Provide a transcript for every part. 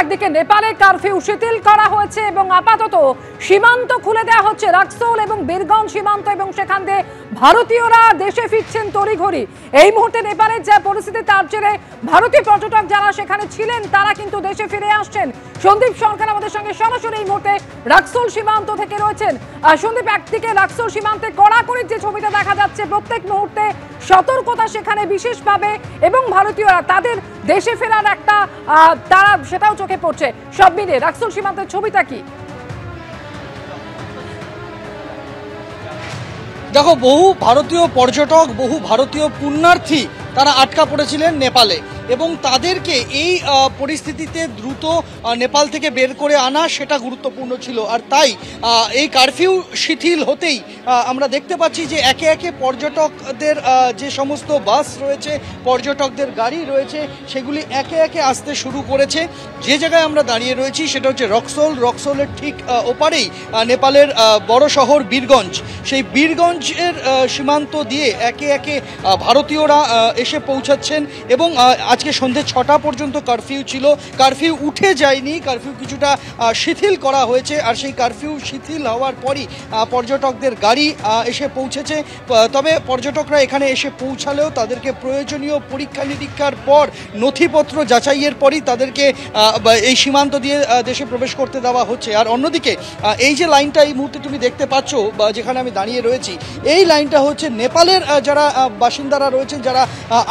একদিকে নেপালে কারফিউ শিথিল করা হয়েছে এবং আপাতত সীমান্ত খুলে দেওয়া হচ্ছে রাক্সোল এবং বীরগঞ্জ সীমান্ত, এবং সেখান দিয়ে ভারতীয়রা দেশে ফিরছেন তড়িঘড়ি। এই মুহূর্তে নেপালের যা পরিস্থিতি তার জেরে ভারতীয় পর্যটক যারা সেখানে ছিলেন তারা কিন্তু দেশে ফিরে আসছেন। সন্দীপ সরকার আমাদের সঙ্গে সরাসরি এই মুহূর্তে রাক্সোল সীমান্ত থেকে রয়েছেন। সন্দীপ, একদিকে রাক্সোল সীমান্তে কড়াকড়ির যে ছবিটা দেখা যাচ্ছে, প্রত্যেক মুহূর্তে সতর্কতা সেখানে বিশেষভাবে, এবং ভারতীয়রা তাদের দেশে ফেরার একটা তারা সেটাও চোখে পড়ছে। সব মিলিয়ে রাক্সোল সীমান্তের ছবিটা কি? দেখো, বহু ভারতীয় পর্যটক, বহু ভারতীয় পুণ্যার্থী তারা আটকা পড়েছিলেন নেপালে, এবং তাদেরকে এই পরিস্থিতিতে দ্রুত নেপাল থেকে বের করে আনা সেটা গুরুত্বপূর্ণ ছিল। আর তাই এই কারফিউ শিথিল হতেই আমরা দেখতে পাচ্ছি যে একে একে পর্যটকদের যে সমস্ত বাস রয়েছে, পর্যটকদের গাড়ি রয়েছে, সেগুলি একে একে আসতে শুরু করেছে। যে জায়গায় আমরা দাঁড়িয়ে রয়েছি সেটা হচ্ছে রক্সোলের ঠিক ওপারেই নেপালের বড় শহর বীরগঞ্জ। সেই বীরগঞ্জের সীমান্ত দিয়ে একে একে ভারতীয়রা এসে পৌঁছাচ্ছেন, এবং আজকে সন্ধ্যে 6টা পর্যন্ত কারফিউ ছিল। কারফিউ উঠে যায়নি, কারফিউ কিছুটা শিথিল করা হয়েছে। আর সেই কারফিউ শিথিল হওয়ার পরই পর্যটকদের গাড়ি এসে পৌঁছেছে। তবে পর্যটকরা এখানে এসে পৌঁছালেও তাদেরকে প্রয়োজনীয় পরীক্ষা নিরীক্ষার পর, নথিপত্র যাচাইয়ের পরই তাদেরকে এই সীমান্ত দিয়ে দেশে প্রবেশ করতে দেওয়া হচ্ছে। আর অন্যদিকে এই যে লাইনটা এই মুহূর্তে তুমি দেখতে পাচ্ছ, বা যেখানে আমি দাঁড়িয়ে রয়েছি, এই লাইনটা হচ্ছে নেপালের যারা বাসিন্দারা রয়েছেন, যারা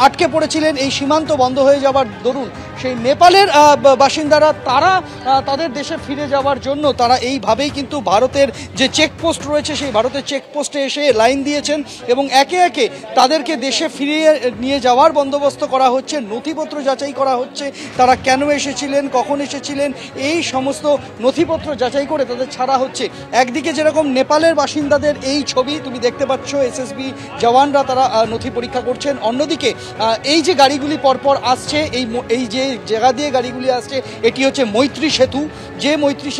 আটকে পড়েছিলেন এই সীমান্ত বন্ধ হয়ে যাওয়ার দরুন, সেই নেপালের বাসিন্দারা তারা তাদের দেশে ফিরে যাওয়ার জন্য তারা এইভাবেই কিন্তু ভারতের যে চেকপোস্ট রয়েছে সেই ভারতের চেকপোস্টে এসে লাইন দিয়েছেন, এবং একে একে তাদেরকে দেশে ফিরিয়ে নিয়ে যাওয়ার বন্দোবস্ত করা হচ্ছে। নথিপত্র যাচাই করা হচ্ছে, তারা কেন এসেছিলেন, কখন এসেছিলেন, এই সমস্ত নথিপত্র যাচাই করে তাদের ছাড়া হচ্ছে। একদিকে যেরকম নেপালের বাসিন্দাদের এই ছবি তুমি দেখতে পাচ্ছ, এসএসবি জওয়ানরা তারা নথি পরীক্ষা করছেন। অন্যদিকে এই যে গাড়িগুলি পরপর আসছে, এই যে জায়গা দিয়ে গাড়িগুলি আসছে, এটি হচ্ছে মৈত্রী সেতু। যে মৈত্রী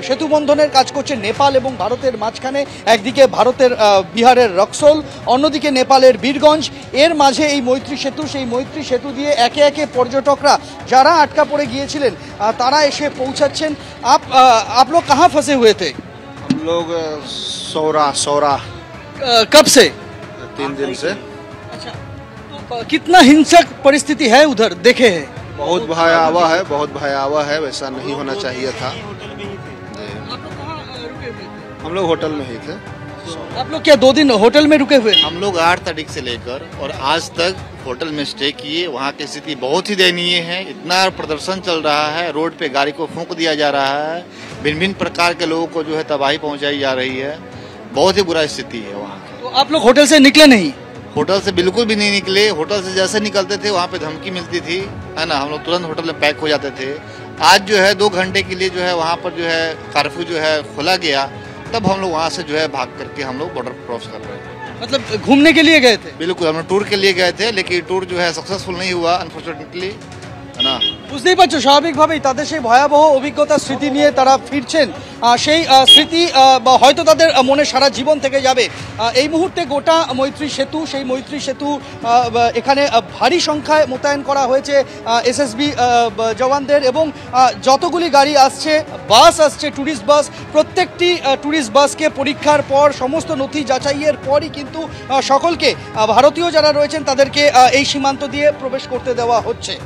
সেতু বন্ধনের কাজ করছে নেপাল এবং ভারতের মাঝখানে। একদিকে ভারতের বিহারের রক্সোল, অন্যদিকে নেপালের বীরগঞ্জ। এর মাঝে এই মৈত্রী সেতু, সেই মৈত্রী সেতু দিয়ে একে একে পর্যটকরা যারা আটকা পড়ে গিয়েছিলেন তারা এসে পৌঁছাচ্ছেন। आप लोग कहाँ फंसे हुए थे? हम लोग सौरा कब से? 3 दिन से। अच्छा, तो कितना हिंसक परिस्थिति है उधर देखे हैं? बहुत भयावह है, बहुत भयावह है, वैसा नहीं होना चाहिए था। हम लोग होटल में ही थे। आप लोग क्या 2 दिन होटल में रुके हुए? हम लोग 8 तारीख से लेकर और आज तक होटल में स्टे किए। वहाँ की स्थिति बहुत ही दयनीय है। इतना प्रदर्शन चल रहा है, रोड पे गाड़ी को फूंक दिया जा रहा है, भिन्न भिन्न प्रकार के लोगों को जो है तबाही पहुँचाई जा रही है। बहुत ही बुरा स्थिति है वहाँ। तो आप लोग होटल से निकले नहीं? होटल से बिल्कुल भी नहीं निकले। होटल से जैसे निकलते थे वहाँ पे धमकी मिलती थी, है ना, हम लोग तुरंत होटल में पैक हो जाते थे। आज जो है 2 घंटे के लिए जो है वहाँ पर जो है कर्फ्यू जो है खोला गया, तब हम लोग वहाँ से जो है भाग करके हम लोग बॉर्डर क्रॉस कर रहे थे। मतलब घूमने के लिए गए थे? बिल्कुल, हम लोग टूर के लिए गए थे, लेकिन टूर जो है सक्सेसफुल नहीं हुआ अनफॉर्चुनेटली, है ना। বুঝতেই পারছো, স্বাভাবিকভাবেই তাদের সেই ভয়াবহ অভিজ্ঞতা স্মৃতি নিয়ে তারা ফিরছেন। সেই স্মৃতি হয়তো তাদের মনে সারা জীবন থেকে যাবে। এই মুহূর্তে গোটা মৈত্রী সেতু, সেই মৈত্রী সেতু এখানে ভারী সংখ্যায় মোতায়েন করা হয়েছে এসএসবি জওয়ানদের, এবং যতগুলি গাড়ি আসছে, বাস আসছে, ট্যুরিস্ট বাস, প্রত্যেকটি ট্যুরিস্ট বাসকে পরীক্ষার পর, সমস্ত নথি যাচাইয়ের পরই কিন্তু সকলকে, ভারতীয় যারা রয়েছেন তাদেরকে এই সীমান্ত দিয়ে প্রবেশ করতে দেওয়া হচ্ছে।